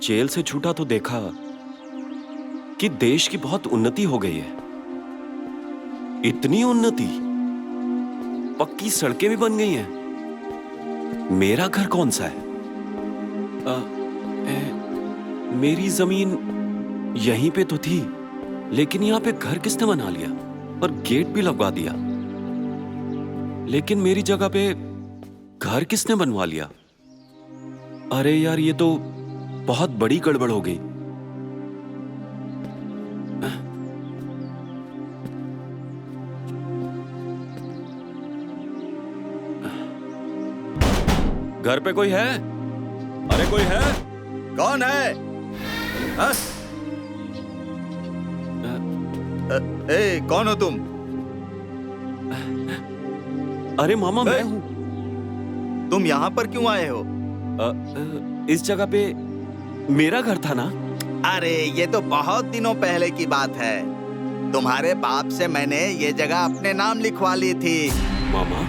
Jail से छूटा तो देखा कि देश की बहुत उन्नति हो गई है। इतनी उन्नति, पक्की सड़कें भी बन गई हैं। मेरा घर कौन सा है? मेरी जमीन यहीं पे तो थी, लेकिन यहां पे घर किसने बना लिया और गेट भी लगवा दिया। लेकिन मेरी जगह पे घर किसने बनवा लिया? अरे यार, ये तो बहुत बड़ी गड़बड़ हो गई। घर पे कोई है? अरे कोई है? कौन है? हाँ? कौन हो तुम? अरे मामा, मैं हूं। तुम यहाँ पर क्यों आए हो? इस जगह पे मेरा घर था ना। अरे ये तो बहुत दिनों पहले की बात है। तुम्हारे बाप से मैंने ये जगह अपने नाम लिखवा ली थी। मामा,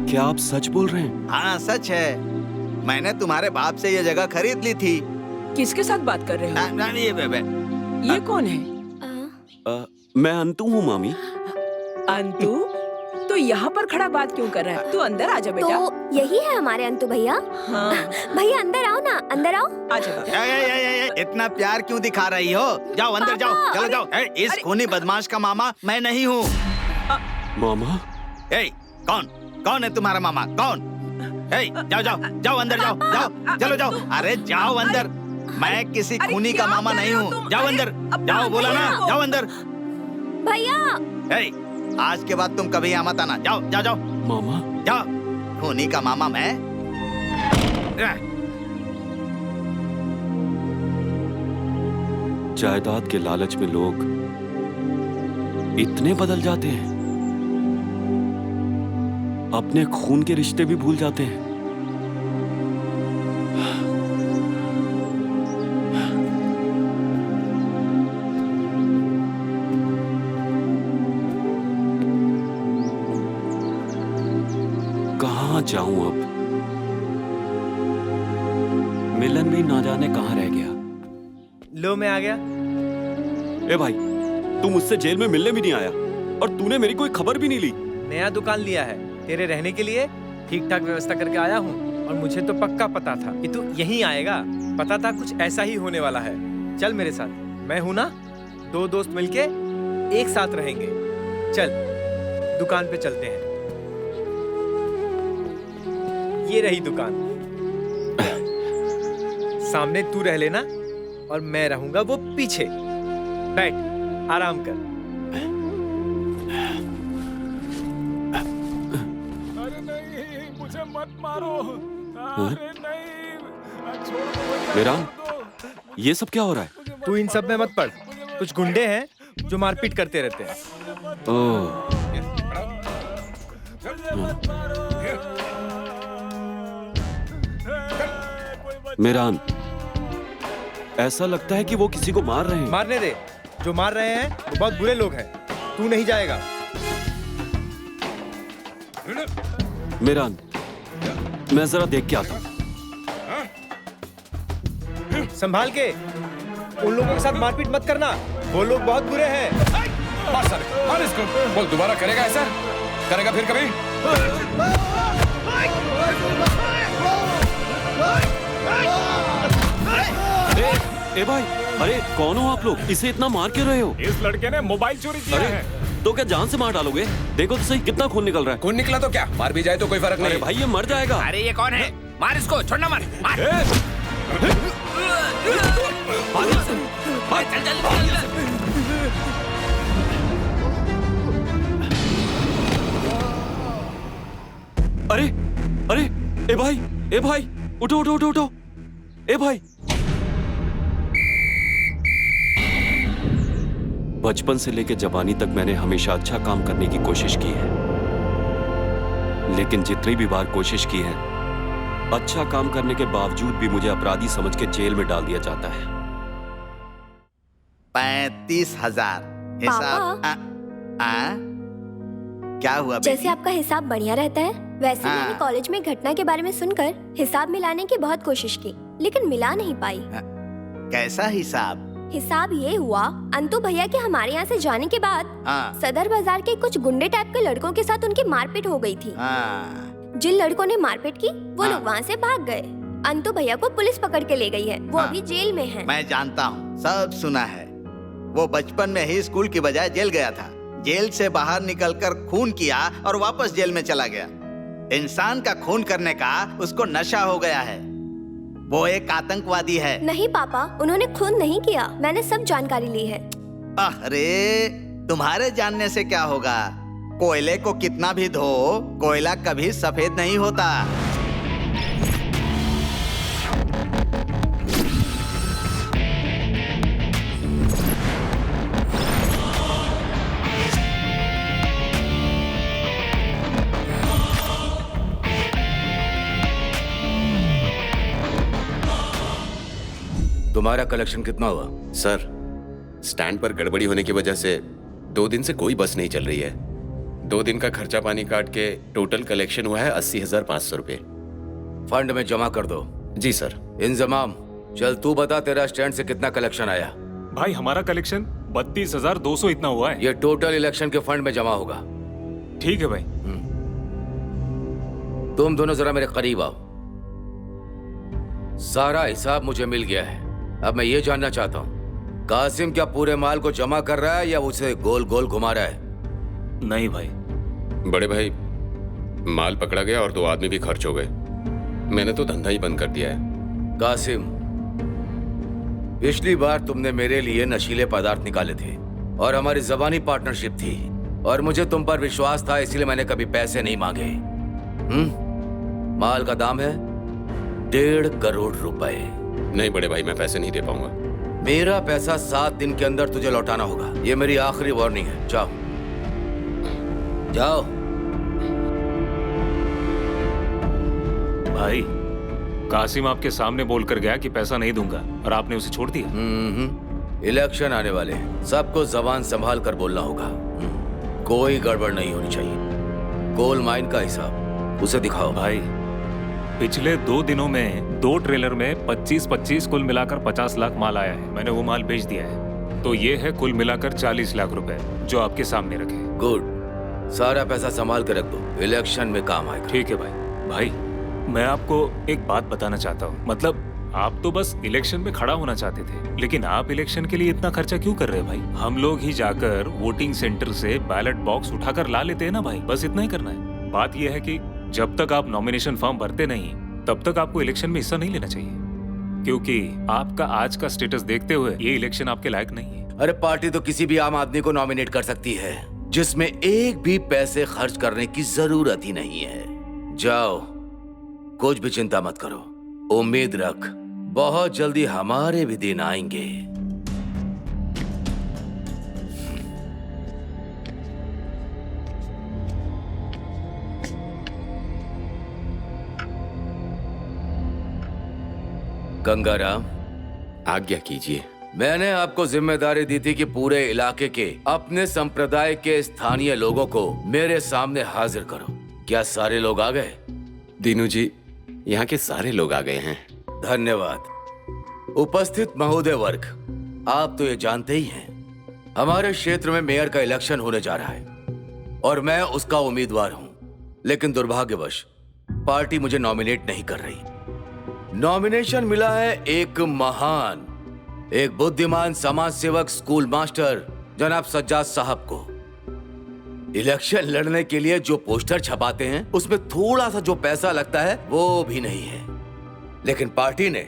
क्या आप सच बोल रहे हैं? हाँ, सच है। मैंने तुम्हारे बाप से ये जगह खरीद ली थी। किसके साथ बात कर रहे हो? ये कौन है? मैं अंतु हूँ मामी। अंतु? तो यहाँ पर खड़ा बात क्यों कर रहा है? तू अंदर आ जा बेटा। तो यही है हमारे अंतु भैया। हाँ। भैया अंदर आओ ना, अंदर आओ। आ जा। इतना प्यार क्यों दिखा रही हो? जाओ अंदर जाओ, चलो जाओ। इस खूनी बदमाश का मामा मैं नहीं हूँ। मामा? कौन है तुम्हारा मामा? कौन? जाओ जाओ जाओ, अंदर जाओ, जाओ, चलो जाओ। अरे जाओ अंदर। मैं किसी खूनी का मामा नहीं हूँ। जाओ अंदर, जाओ, बोला ना, जाओ अंदर। भैया आज के बाद तुम कभी यहाँ मत आना। जाओ जाओ जाओ। मामा? जाओ। खूनी का मामा मैं? जायदाद के लालच में लोग इतने बदल जाते हैं, अपने खून के रिश्ते भी भूल जाते हैं। कहाँ जाऊं अब? मिलन भी ना जाने कहाँ रह गया। लो, मैं आ गया। ए भाई, तू मुझसे जेल में मिलने भी नहीं आया और तूने मेरी कोई खबर भी नहीं ली। नया दुकान लिया है तेरे रहने के लिए, ठीक ठाक व्यवस्था करके आया हूँ। और मुझे तो पक्का पता था कि तू यहीं आएगा। पता था कुछ ऐसा ही होने वाला है। चल मेरे साथ, मैं हूं ना। दो दोस्त मिलके एक साथ रहेंगे। चल दुकान पे चलते हैं। ये रही दुकान। सामने तू रह लेना और मैं रहूंगा वो पीछे। बैठ, आराम कर। अरे नहीं, मुझे मत मारो। अरे नहीं, छोड़ दो। मेरा, ये सब क्या हो रहा है? तू इन सब में मत पड़। कुछ गुंडे हैं जो मारपीट करते रहते हैं। मेरान, ऐसा लगता है कि वो किसी को मार रहे हैं। मारने दे। जो मार रहे हैं वो बहुत बुरे लोग हैं। तू नहीं जाएगा। मेरान, मैं जरा देख के आता हूं। संभाल के। उन लोगों के साथ मारपीट मत करना। वो लोग बहुत बुरे हैं। मार सर, मार इसको। बोल, दोबारा करेगा ऐसा? करेगा फिर कभी? ए भाई, अरे कौन हो आप लोग? इसे इतना मार क्यों रहे हो? इस लड़के ने मोबाइल चोरी किया है। तो क्या जान से मार डालोगे? देखो तो सही, कितना खून निकल रहा है। खून निकला तो क्या, मार भी जाए तो कोई फर्क नहीं। अरे भाई, ये मर जाएगा। अरे ये कौन है? मार इसको, छोड़ना मत। मार। चल चल चल। अरे अरे, ए भाई, उठो उठो उठो उठो। ए भाई, बचपन से लेकर जवानी तक मैंने हमेशा अच्छा काम करने की कोशिश की है, लेकिन जितनी भी बार कोशिश की है, अच्छा काम करने के बावजूद भी मुझे अपराधी समझ के जेल में डाल दिया जाता है। 35,000 हिसाब। क्या हुआ बेटी? जैसे आपका हिसाब बढ़िया रहता है, वैसे मैंने कॉलेज में घटना के बारे में सुनकर हिसाब मिलाने की बहुत कोशिश की, लेकिन मिला नहीं पाई। कैसा हिसाब? हिसाब ये हुआ, अंतु भैया के हमारे यहाँ से जाने के बाद हाँ सदर बाजार के कुछ गुंडे टाइप के लड़कों के साथ उनकी मारपीट हो गई थी। हाँ जिन लड़कों ने मारपीट की वो हाँ। लोग वहाँ से भाग गए। अंतु भैया को पुलिस पकड़ के ले गई है, वो हाँ। अभी जेल में है। मैं जानता हूँ, सब सुना है। वो बचपन में ही स्कूल की बजाय जेल गया था। जेल से बाहर निकलकर खून किया और वापस जेल में चला गया। इंसान का खून करने का उसको नशा हो गया है। वो एक आतंकवादी है। नहीं पापा, उन्होंने खून नहीं किया, मैंने सब जानकारी ली है। अरे तुम्हारे जानने से क्या होगा? कोयले को कितना भी धो, कोयला कभी सफेद नहीं होता। तुम्हारा कलेक्शन कितना हुआ? सर, स्टैंड पर गड़बड़ी होने की वजह से 2 दिन से कोई बस नहीं चल रही है। 2 दिन का खर्चा पानी काट के टोटल कलेक्शन हुआ है 80,500 रुपए। फंड में जमा कर दो। जी सर। इंजमाम, चल तू बता तेरा स्टैंड से कितना कलेक्शन आया? भाई हमारा कलेक्शन 32,200 इतना हुआ है। ये टोटल इलेक्शन के फंड में जमा होगा। ठीक है भाई। तुम दोनों जरा मेरे करीब आओ। सारा हिसाब मुझे मिल गया है। अब मैं ये जानना चाहता हूँ, कासिम क्या पूरे माल को जमा कर रहा है या उसे गोल गोल घुमा रहा है? नहीं भाई। बड़े भाई, माल पकड़ा गया और 2 आदमी भी खर्च हो गए। मैंने तो धंधा ही बंद कर दिया है। कासिम, पिछली बार तुमने मेरे लिए नशीले पदार्थ निकाले थे और हमारी जबानी पार्टनरशिप थी और मुझे तुम पर विश्वास था, इसलिए मैंने कभी पैसे नहीं मांगे। माल का दाम है 1.5 करोड़ रुपए। नहीं बड़े भाई, मैं पैसे नहीं दे पाऊंगा। मेरा पैसा 7 दिन के अंदर तुझे लौटाना होगा। ये मेरी आखिरी वार्निंग है। जाओ जाओ। भाई, कासिम आपके सामने बोलकर गया कि पैसा नहीं दूंगा और आपने उसे छोड़ दिया। इलेक्शन आने वाले हैं, सबको जबान संभाल कर बोलना होगा। कोई गड़बड़ नहीं होनी चाहिए। गोल्ड माइन का हिसाब उसे दिखाओ। भाई, पिछले 2 दिनों में 2 ट्रेलर में 25-25 कुल मिलाकर 50 लाख माल आया है। मैंने वो माल बेच दिया है, तो ये है कुल मिलाकर 40 लाख रुपए जो आपके सामने रखे। गुड, सारा पैसा संभाल कर रख दो, इलेक्शन में काम आएगा। ठीक है भाई। भाई, मैं आपको एक बात बताना चाहता हूँ। मतलब आप तो बस इलेक्शन में खड़ा होना चाहते थे, लेकिन आप इलेक्शन के लिए इतना खर्चा क्यों कर रहे हैं भाई? हम लोग ही जाकर वोटिंग सेंटर से बैलेट बॉक्स उठाकर ला लेते हैं ना भाई। बस इतना ही करना है। बात यह है कि जब तक आप नॉमिनेशन फॉर्म भरते नहीं, तब तक आपको इलेक्शन में हिस्सा नहीं लेना चाहिए, क्योंकि आपका आज का स्टेटस देखते हुए ये इलेक्शन आपके लायक नहीं है। अरे पार्टी तो किसी भी आम आदमी को नॉमिनेट कर सकती है, जिसमें एक भी पैसे खर्च करने की जरूरत ही नहीं है। जाओ, कुछ भी चिंता मत करो। उम्मीद रख, बहुत जल्दी हमारे भी दिन आएंगे। गंगाराम, आज्ञा कीजिए। मैंने आपको जिम्मेदारी दी थी कि पूरे इलाके के अपने संप्रदाय के स्थानीय लोगों को मेरे सामने हाजिर करो। क्या सारे लोग आ गए? दीनू जी, यहाँ के सारे लोग आ गए हैं। धन्यवाद। उपस्थित महोदय वर्ग, आप तो ये जानते ही हैं, हमारे क्षेत्र में मेयर का इलेक्शन होने जा रहा है और मैं उसका उम्मीदवार हूं। लेकिन दुर्भाग्यवश पार्टी मुझे नॉमिनेट नहीं कर रही। नॉमिनेशन मिला है एक महान, एक बुद्धिमान समाज सेवक, स्कूल मास्टर जनाब सज्जाद साहब को। इलेक्शन लड़ने के लिए जो पोस्टर छपाते हैं उसमें थोड़ा सा जो पैसा लगता है वो भी नहीं है, लेकिन पार्टी ने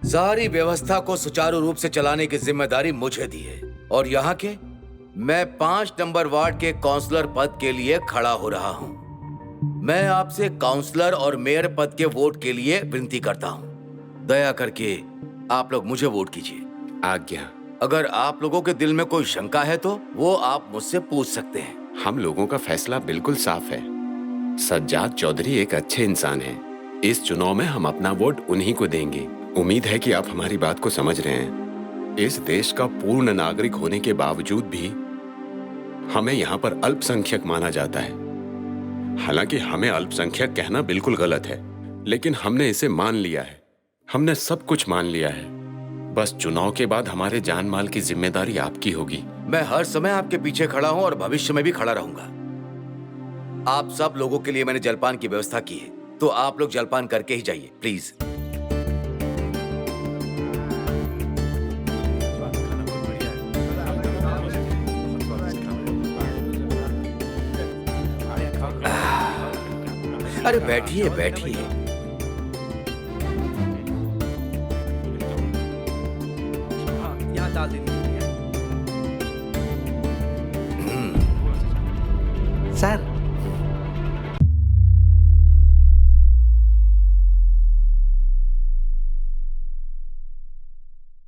सारी व्यवस्था को सुचारू रूप से चलाने की जिम्मेदारी मुझे दी है और यहाँ के मैं 5 नंबर वार्ड के काउंसलर पद के लिए खड़ा हो रहा हूँ। मैं आपसे काउंसलर और मेयर पद के वोट के लिए विनती करता हूँ। दया करके आप लोग मुझे वोट कीजिए। आज्ञा। अगर आप लोगों के दिल में कोई शंका है तो वो आप मुझसे पूछ सकते हैं। हम लोगों का फैसला बिल्कुल साफ है। सज्जाद चौधरी एक अच्छे इंसान हैं। इस चुनाव में हम अपना वोट उन्हीं को देंगे। उम्मीद है कि आप हमारी बात को समझ रहे हैं। इस देश का पूर्ण नागरिक होने के बावजूद भी हमें यहाँ पर अल्पसंख्यक माना जाता है। हालांकि हमें अल्पसंख्यक कहना बिल्कुल गलत है, लेकिन हमने इसे मान लिया है। हमने सब कुछ मान लिया है। बस चुनाव के बाद हमारे जान माल की जिम्मेदारी आपकी होगी। मैं हर समय आपके पीछे खड़ा हूं और भविष्य में भी खड़ा रहूंगा। आप सब लोगों के लिए मैंने जलपान की व्यवस्था की है, तो आप लोग जलपान करके ही जाइए प्लीज। अरे बैठिए बैठिए। यहाँ डाल दीजिए। सर